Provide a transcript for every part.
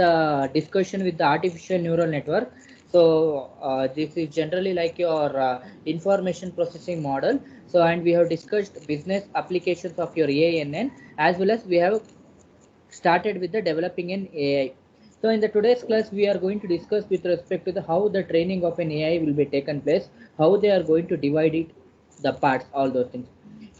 the discussion with the artificial neural network. So this is generally like your information processing model. So and we have discussed business applications of your ANN, as well as we have started with the developing an AI. So in the today's class, we are going to discuss with respect to the how the training of an AI will be taken place, how they are going to divide it, the parts, all those things.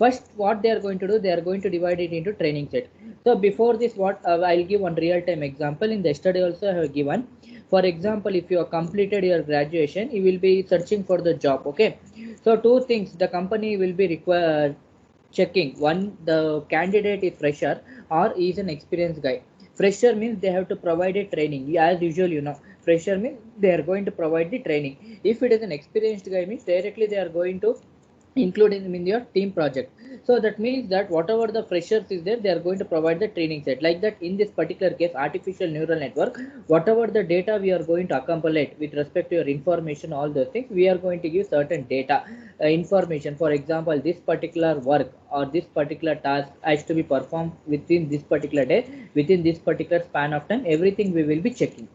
First, what they are going to do, they are going to divide it into training set. So before this, what I'll give one real-time example. In the yesterday also I have given. For example, if you have completed your graduation, you will be searching for the job. Okay. So two things the company will be required checking. One, the candidate is fresher or is an experienced guy. Fresher means they have to provide a training. As usual, fresher means they are going to provide the training. If it is an experienced guy, means directly they are going to include him in your team project. So that means that whatever the freshers is there, they are going to provide the training set. Like that, in this particular case, artificial neural network, whatever the data we are going to accumulate with respect to your information, all those things, we are going to give certain data information. For example, this particular work or this particular task has to be performed within this particular day, within this particular span of time. Everything we will be checking.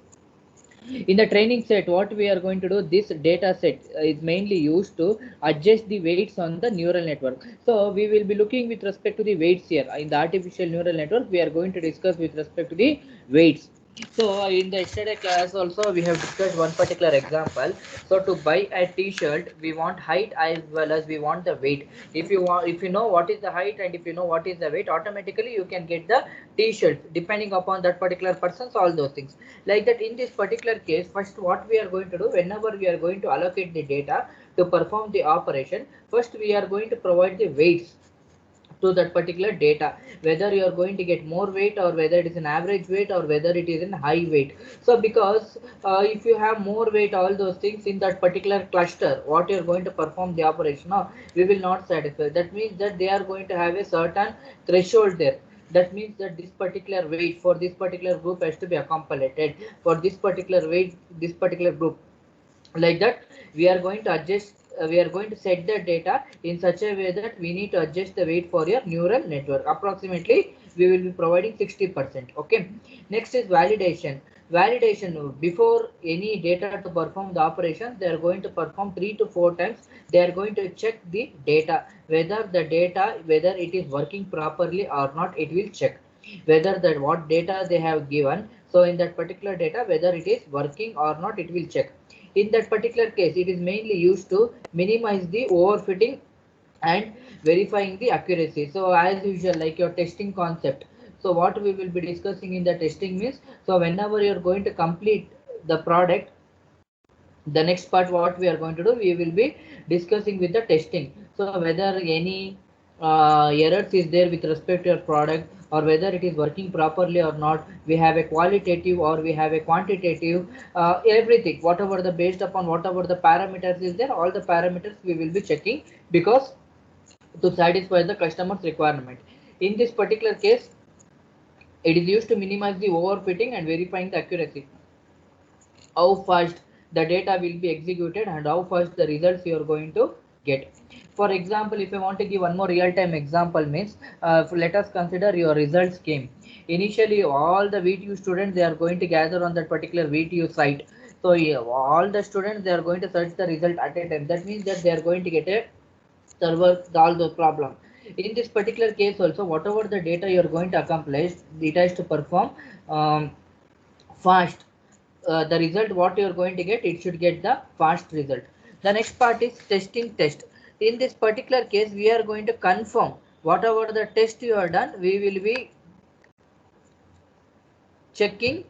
In the training set, what we are going to do, this data set is mainly used to adjust the weights on the neural network. So we will be looking with respect to the weights here. In the artificial neural network, we are going to discuss with respect to the weights. So in the yesterday class also we have discussed one particular example. So to buy a t-shirt, we want height as well as we want the weight. If you know what is the height and if you know what is the weight, automatically you can get the t-shirt depending upon that particular person's, all those things. Like that, in this particular case, first what we are going to do, whenever we are going to allocate the data to perform the operation, first we are going to provide the weights to that particular data, whether you are going to get more weight or whether it is an average weight or whether it is in high weight. So because if you have more weight, all those things in that particular cluster, what you are going to perform the operation of, we will not satisfy. That means that they are going to have a certain threshold there. That means that this particular weight for this particular group has to be accommodated for this particular weight, this particular group. Like that, we are going to adjust, we are going to set the data in such a way that we need to adjust the weight for your neural network. Approximately we will be providing 60%. Okay, next is validation. Before any data to perform the operation, they are going to perform 3 to 4 times. They are going to check the data, whether it is working properly or not. It will check whether that what data they have given, so in that particular data whether it is working or not, it will check. In that particular case, it is mainly used to minimize the overfitting and verifying the accuracy. So as usual, like your testing concept, so what we will be discussing in the testing means, so whenever you are going to complete the product, the next part what we are going to do, we will be discussing with the testing. So whether any errors is there with respect to your product, or whether it is working properly or not, we have a qualitative or we have a quantitative, everything, whatever the based upon whatever the parameters is there, all the parameters we will be checking, because to satisfy the customer's requirement. In this particular case, it is used to minimize the overfitting and verifying the accuracy, how fast the data will be executed and how fast the results you are going to get. For example, if I want to give one more real-time example means, let us consider your results came. Initially, all the VTU students, they are going to gather on that particular VTU site. So yeah, all the students, they are going to search the result at a time. That means that they are going to get a server all the problem. In this particular case also, whatever the data you are going to accomplish, data is to perform fast. The result what you are going to get, it should get the fast result. The next part is testing test. In this particular case, we are going to confirm whatever the test you have done, we will be checking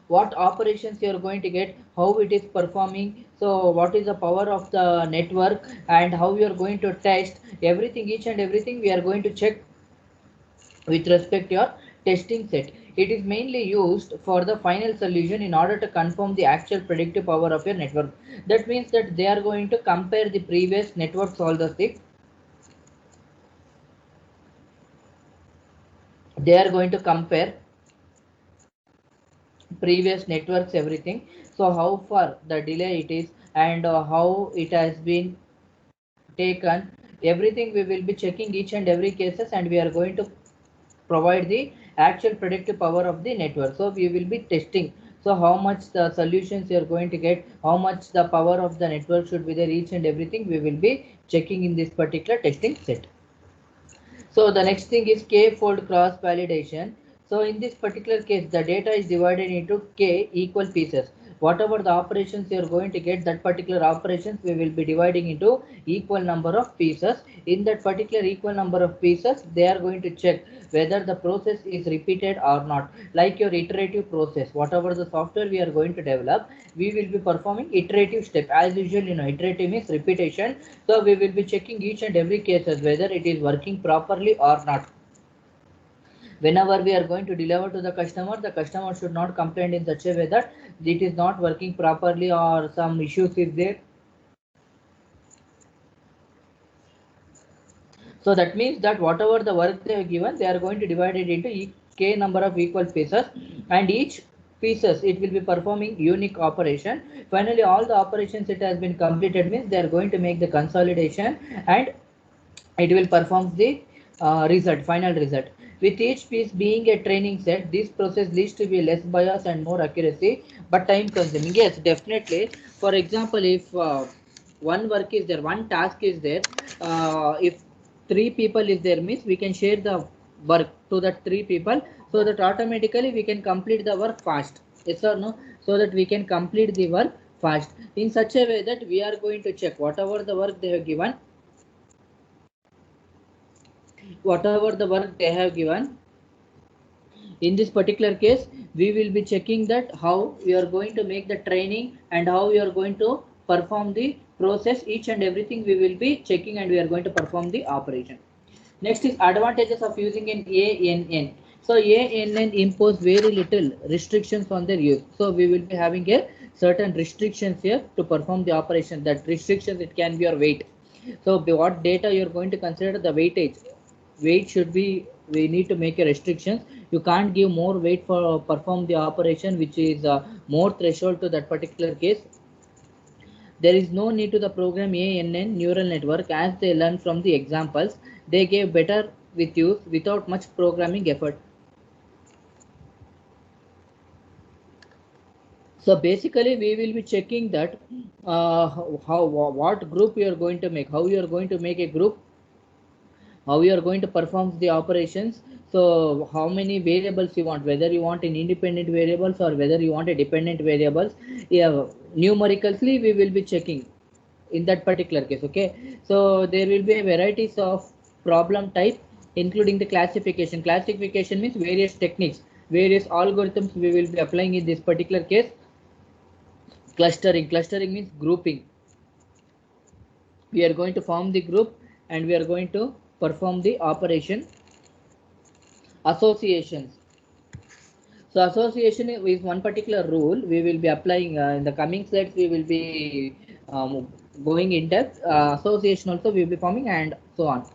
what operations you are going to get, how it is performing, so what is the power of the network, and how you are going to test everything, each and everything we are going to check with respect to your testing set. It is mainly used for the final solution in order to confirm the actual predictive power of your network. That means that they are going to compare the previous networks, all the things. They are going to compare previous networks, everything. So how far the delay it is, and how it has been taken, everything we will be checking each and every cases, and we are going to provide the actual predictive power of the network. So we will be testing. So how much the solutions you are going to get, how much the power of the network should be there, each and everything we will be checking in this particular testing set. So the next thing is k-fold cross validation. So in this particular case, the data is divided into k equal pieces. Whatever the operations you are going to get, that particular operations we will be dividing into equal number of pieces. In that particular equal number of pieces, they are going to check whether the process is repeated or not. Like your iterative process, whatever the software we are going to develop, we will be performing iterative step. As usual, iterative means repetition. So we will be checking each and every cases whether it is working properly or not. Whenever we are going to deliver to the customer should not complain in such a way that it is not working properly or some issues is there. So that means that whatever the work they have given, they are going to divide it into k number of equal pieces, and each pieces it will be performing unique operation. Finally, all the operations it has been completed means they are going to make the consolidation, and it will perform the final result. With each piece being a training set, this process leads to be less bias and more accuracy, but time consuming. Yes, definitely. For example, if one work is there, one task is there, if three people is there means we can share the work to that three people, so that automatically we can complete the work fast. Yes or no? So that we can complete the work fast in such a way that we are going to check whatever the work they have given, whatever the work they have given. In this particular case, we will be checking that how we are going to make the training and how we are going to perform the process. Each and everything we will be checking, and we are going to perform the operation. Next is advantages of using an ANN. So ANN impose very little restrictions on their use. So we will be having a certain restrictions here to perform the operation. That restrictions, it can be your weight. So what data you are going to consider, the weightage. Weight should be, we need to make a restrictions. You can't give more weight for perform the operation which is more threshold to that particular case. There is no need to the program ANN neural network, as they learn from the examples. They gave better with use without much programming effort. So basically we will be checking that what group you are going to make, how you are going to make a group, how you are going to perform the operations. So how many variables you want, whether you want an independent variables or whether you want a dependent variables. Yeah, numerically we will be checking in that particular case. Okay, so there will be a varieties of problem type, including the classification means various techniques, various algorithms we will be applying in this particular case. Clustering means grouping. We are going to form the group and we are going to perform the operation. Associations. So association is one particular rule we will be applying in the coming slides. We will be going in depth. Association also we will be forming, and so on.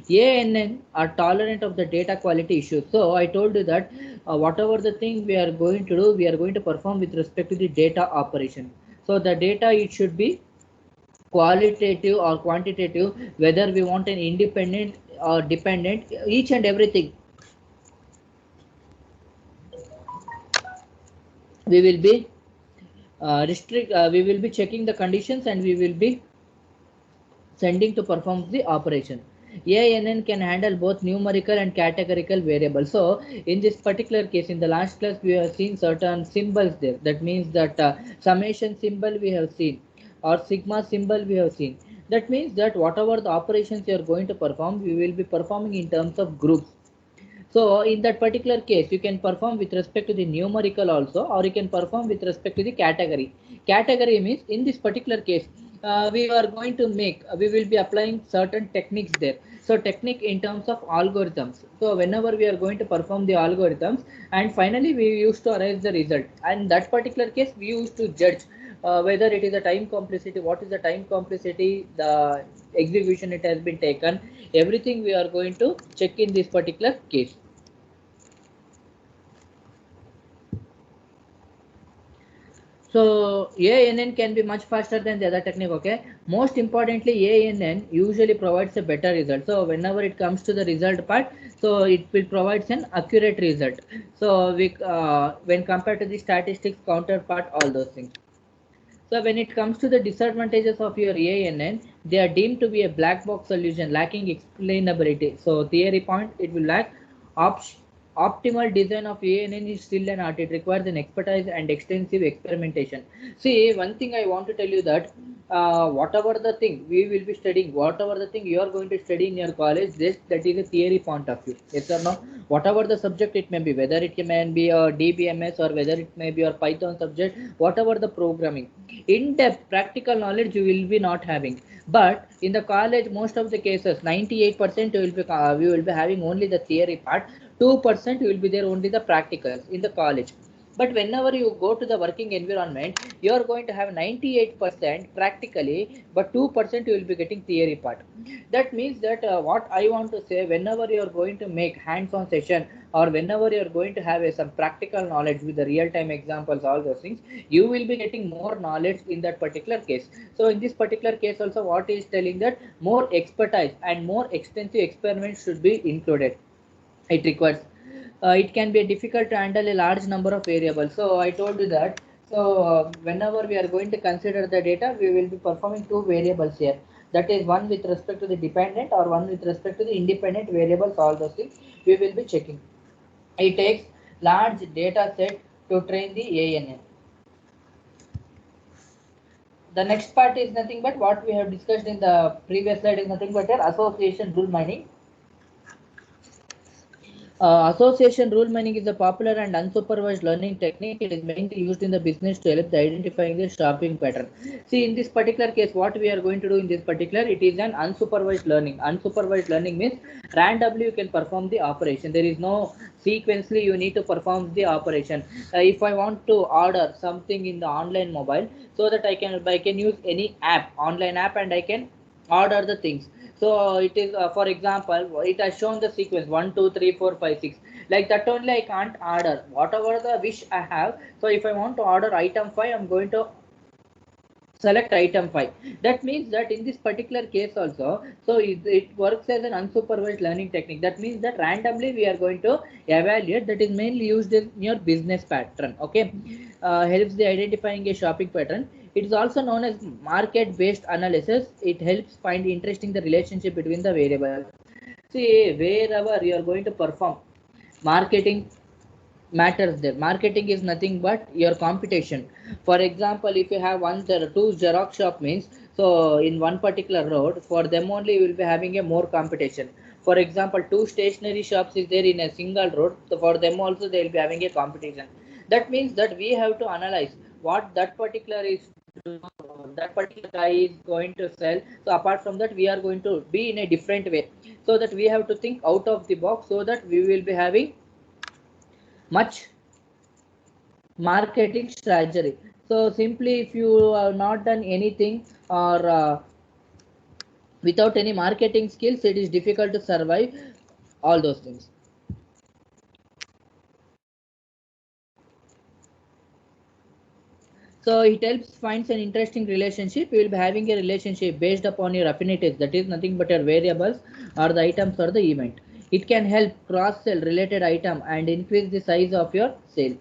ANN are tolerant of the data quality issues. So I told you that whatever the thing we are going to do, we are going to perform with respect to the data operation. So the data, it should be qualitative or quantitative, whether we want an independent or dependent, each and everything we will be we will be checking the conditions, and we will be sending to perform the operation. ANN can handle both numerical and categorical variables. So in this particular case, in the last class, we have seen certain symbols there. That means that summation symbol we have seen, or sigma symbol we have seen. That means that whatever the operations you are going to perform, we will be performing in terms of groups. So in that particular case, you can perform with respect to the numerical also, or you can perform with respect to the category. Category means in this particular case, we are going to make, we will be applying certain techniques there. So technique in terms of algorithms. So whenever we are going to perform the algorithms, and finally we used to arrive the result. And that particular case, we used to judge whether it is a time complexity, what is the time complexity, the execution it has been taken, everything we are going to check in this particular case. So ANN can be much faster than the other technique. Okay. Most importantly, ANN usually provides a better result. So whenever it comes to the result part, so it will provides an accurate result. So we when compared to the statistics counterpart, all those things. So when it comes to the disadvantages of your ANN, they are deemed to be a black box solution lacking explainability. So theory point, it will lack op optimal design of ANN is still an art. It requires an expertise and extensive experimentation. See, one thing I want to tell you that whatever the thing we will be studying, whatever the thing you are going to study in your college, this that is a theory point of view. Yes or no? Whatever the subject it may be, whether it may be a DBMS or whether it may be your Python subject, whatever the programming, in-depth practical knowledge you will be not having. But in the college, most of the cases, 98% we will be having only the theory part. 2% will be there only the practicals in the college. But whenever you go to the working environment, you are going to have 98% practically, but 2% you will be getting theory part. That means that what I want to say, whenever you are going to make hands-on session or whenever you are going to have some practical knowledge with the real-time examples, all those things, you will be getting more knowledge in that particular case. So in this particular case also, what is telling that more expertise and more extensive experiments should be included. It requires it can be difficult to handle a large number of variables. So I told you that. So whenever we are going to consider the data, we will be performing two variables here. That is one with respect to the dependent or one with respect to the independent variables. All those things we will be checking. It takes large data set to train the ANN. The next part is nothing but what we have discussed in the previous slide is nothing but an association rule mining. Association rule mining is a popular and unsupervised learning technique. It is mainly used in the business to help the identifying the shopping pattern. See, in this particular case, what we are going to do in this particular, it is an unsupervised learning. Unsupervised learning means randomly you can perform the operation. There is no sequentially you need to perform the operation. If I want to order something in the online mobile, so that I can use any app, online app, and I can order the things. So it is for example, it has shown the sequence 1 2 3 4 5 6, like that only I can't order whatever the wish I have. So if I want to order item 5, I'm going to select item 5. That means that in this particular case also, so it works as an unsupervised learning technique. That means that randomly we are going to evaluate. That is mainly used in your business pattern. Okay, helps the identifying a shopping pattern. It is also known as market based analysis. It helps find interesting the relationship between the variables. See, wherever you are going to perform marketing matters there. Marketing is nothing but your competition. For example, if you have two Xerox shop means, so in one particular road, for them only you will be having a more competition. For example, two stationery shops is there in a single road, so for them also they will be having a competition. That means that we have to analyze what that particular is, that particular guy is going to sell. So apart from that, we are going to be in a different way, so that we have to think out of the box, so that we will be having much marketing strategy. So simply if you have not done anything or without any marketing skills, it is difficult to survive all those things. So it helps finds an interesting relationship. You will be having a relationship based upon your affinities. That is nothing but your variables or the items or the event. It can help cross sell related item and increase the size of your sale.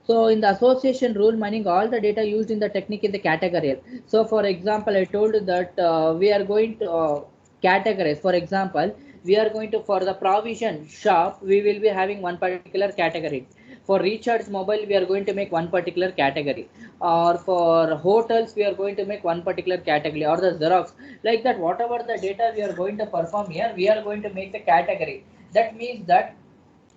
So in the association rule mining, all the data used in the technique is the categorical. So for example, I told you that we are going to categorize. For example, we are going to, for the provision shop, we will be having one particular category. For recharge mobile, we are going to make one particular category. Or for hotels, we are going to make one particular category, or the Xerox. Like that, whatever the data we are going to perform here, we are going to make the category. That means that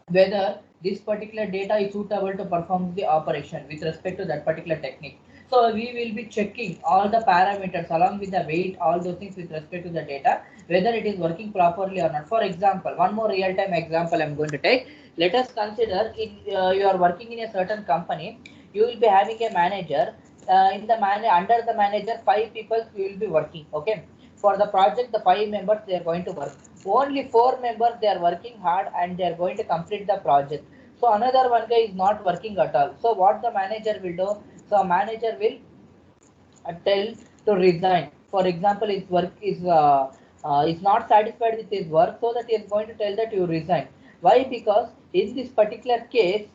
whether this particular data is suitable to perform the operation with respect to that particular technique. So we will be checking all the parameters along with the weight, all those things with respect to the data, whether it is working properly or not. For example, one more real-time example I'm going to take. Let us consider if you are working in a certain company, you will be having a manager. In the under the manager, 5 people will be working. Okay, for the project, the 5 members they are going to work. Only 4 members they are working hard and they are going to complete the project. So another one guy is not working at all. So what the manager will do? So manager will tell to resign. For example, his work is not satisfied with his work, so that he is going to tell that you resign. Why? Because in this particular case,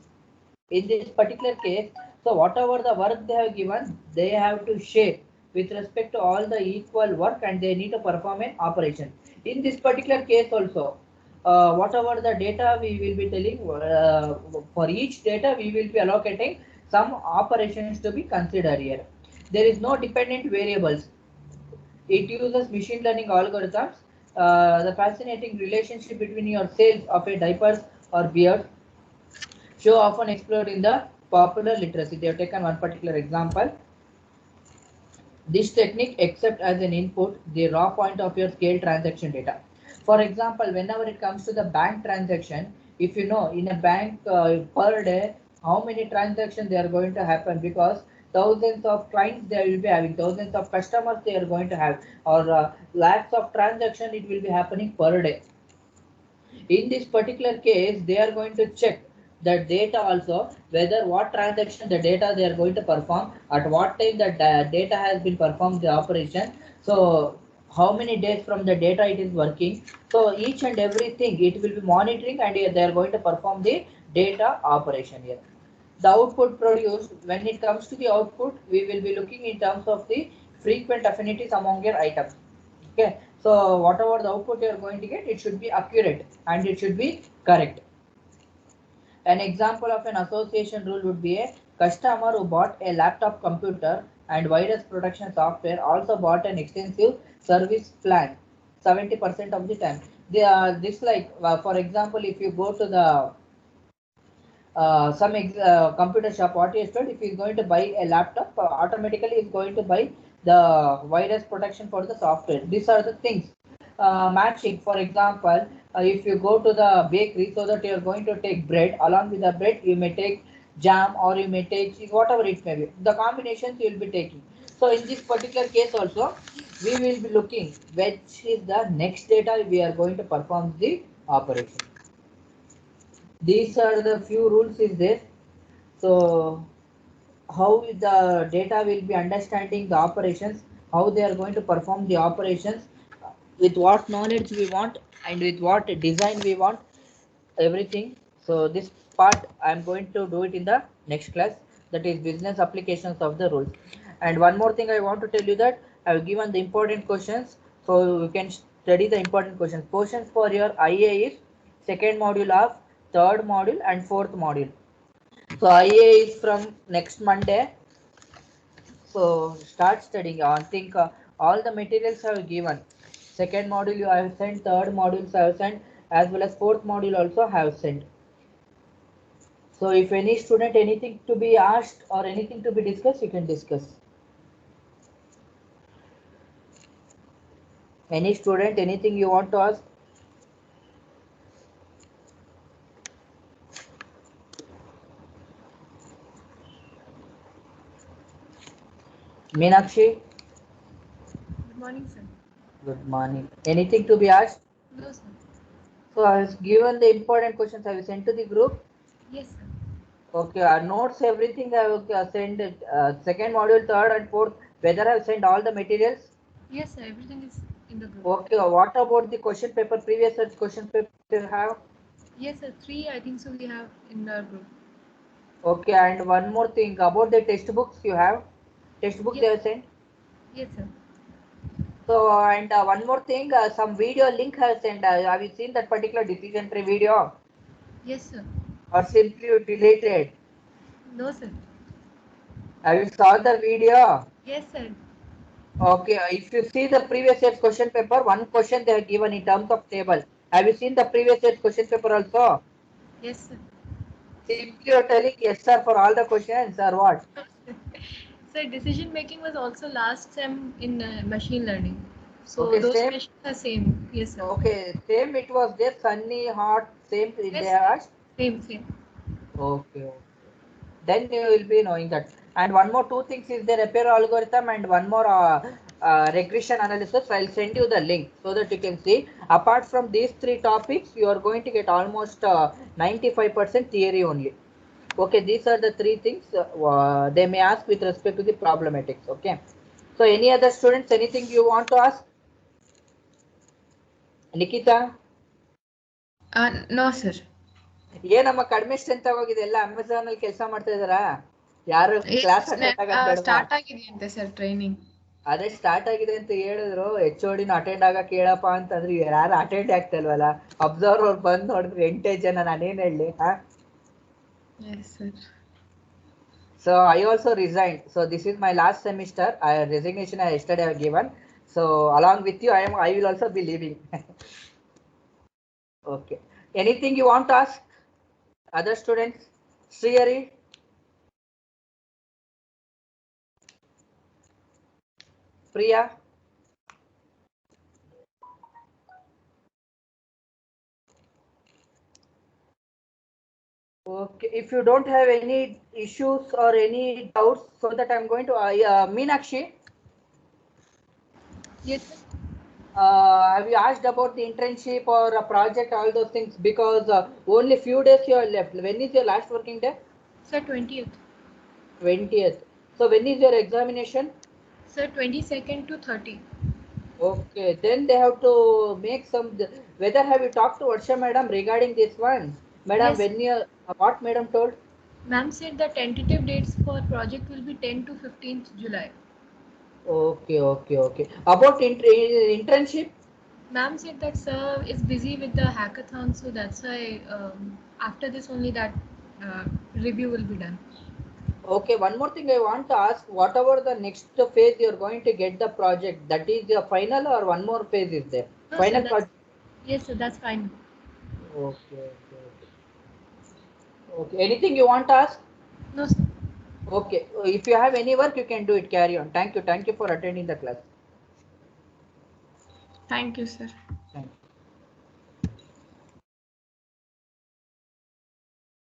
so whatever the work they have given, they have to share with respect to all the equal work, and they need to perform an operation. In this particular case also, whatever the data we will be telling, for each data we will be allocating some operations to be considered here. There is no dependent variables. It uses machine learning algorithms. The fascinating relationship between your sales of a diapers or beard show often explored in the popular literacy. They have taken one particular example. This technique accepts as an input the raw point of your scale transaction data. For example, whenever it comes to the bank transaction, if you know in a bank per day how many transactions they are going to happen, because thousands of clients they will be having, thousands of customers they are going to have, or lakhs of transactions it will be happening per day. In this particular case, they are going to check the data also, whether what transaction the data they are going to perform, at what time the data has been performed the operation. So how many days from the data it is working. So each and everything it will be monitoring, and they are going to perform the data operation here. The output produced, when it comes to the output, we will be looking in terms of the frequent affinities among your items. Okay, so whatever the output you are going to get, it should be accurate and it should be correct. An example of an association rule would be a customer who bought a laptop computer and virus protection software also bought an extensive service plan 70% of the time. They are this like for example, if you go to the computer shop, what he has told, if he is going to buy a laptop, automatically he is going to buy the virus protection for the software. These are the things. Matching, for example, if you go to the bakery, so that you are going to take bread, along with the bread you may take jam, or you may take cheese, whatever it may be. The combinations you will be taking. So in this particular case also, we will be looking which is the next data we are going to perform the operation. These are the few rules is there. So how the data will be understanding the operations, how they are going to perform the operations, with what knowledge we want and with what design we want, everything. So this part I am going to do it in the next class, that is business applications of the rules. And one more thing I want to tell you, that I have given the important questions, so you can study the important questions. Questions for your IA is second module of third module and fourth module. So IA is from next Monday. So start studying. I think all the materials I have given. Second module you have sent, third modules I have sent, as well as fourth module also have sent. So if any student anything to be asked or anything to be discussed, you can discuss. Any student anything you want to ask? Meenakshi? Good morning, sir. Good morning. Anything to be asked? No, sir. So I have given the important questions. I will send to the group. Yes, sir. Okay, notes everything I will send it. Second module, third and fourth. Whether I have sent all the materials? Yes, sir. Everything is in the group. Okay, what about the question paper? Previous year's question paper you have? Yes, sir. 3, I think so. We have in our group. Okay, and one more thing about the textbooks you have. Textbook Yes. they have sent. Yes, sir. So and one more thing, some video link has sent. Have you seen that particular decision tree video? Yes, sir. Or simply you deleted? No, sir. Have you saw the video? Yes, sir. Okay, if you see the previous year's question paper, one question they have given in terms of table. Have you seen the previous year's question paper also? Yes, sir. Simply you're telling yes sir for all the questions or what? Sir, decision making was also last sem in machine learning. So Okay, those same. questions are same. Yes, sir. Okay, same it was there, sunny, hot, same they Yes, have sir. asked. Same. Okay, okay. Then you will be knowing that. And one more two things is there, Apero algorithm and one more regression analysis. I'll send you the link so that you can see. Apart from these three topics, you are going to get almost 95% theory only. Okay, these are the three things they may ask with respect to the problematics. Okay. So any other students, anything you want to ask? Nikita? No, sir. ಏನಮ್ಮ ಕಡಿಮೆ strength ಆಗೋಗಿದೆ ಎಲ್ಲ Amazon ಅಲ್ಲಿ ಕೆಲಸ ಮಾಡ್ತಾ ಇದಾರಾ ಯಾರು class attend ಆಗೋದ್ ಬೇಡವಾ ಸ್ಟಾರ್ಟ್ ಆಗಿದೆಯಂತೆ ಸರ್ ಟ್ರೈನಿಂಗ್. ಅದೇ ಸ್ಟಾರ್ಟ್ ಆಗಿದೆ ಅಂತ ಹೇಳಿದ್ರು HOD ಅಟೆಂಡ್ ಆಗಕ್ ಹೇಳಪ್ಪ ಅಂತಂದ್ರೆ ಯಾರು ಅಟೆಂಡ್ ಆಗ್ತಾ ಇಲ್ವಲ್ಲ ಅಬ್ಸರ್ವರ್ ಅವ್ರು ಬಂದ್ ನೋಡಿದ್ರೆ 8 ಜನ ನಾನೇನ್ ಹೇಳಿ Yes, sir. So I also resigned. So this is my last semester. Resignation I yesterday have given. So along with you, I will also be leaving. Okay. Anything you want to ask? Other students? Srihari? Priya? Okay. If you don't have any issues or any doubts, so that I'm going to Meenakshi. Yes, sir. Have you asked about the internship or a project, all those things? Because only few days you are left. When is your last working day? Sir, 20th. 20th. So when is your examination? Sir, 22nd to 30. Okay, then they have to make some. Whether have you talked to Varsha madam regarding this one? Madam, Yes. when you what madam told? Ma'am said the tentative dates for project will be 10 to 15th July. Okay, okay, okay. About internship? Ma'am said that sir is busy with the hackathon, so that's why after this only that review will be done. Okay, one more thing I want to ask. Whatever the next phase you are going to get the project, that is your final or one more phase is there? No, Final sir, project. yes, sir, that's fine. Okay, okay, okay. Okay. Anything you want to ask? No, sir. Okay. If you have any work, you can do it. Carry on. Thank you. Thank you for attending the class. Thank you, sir. Thank you.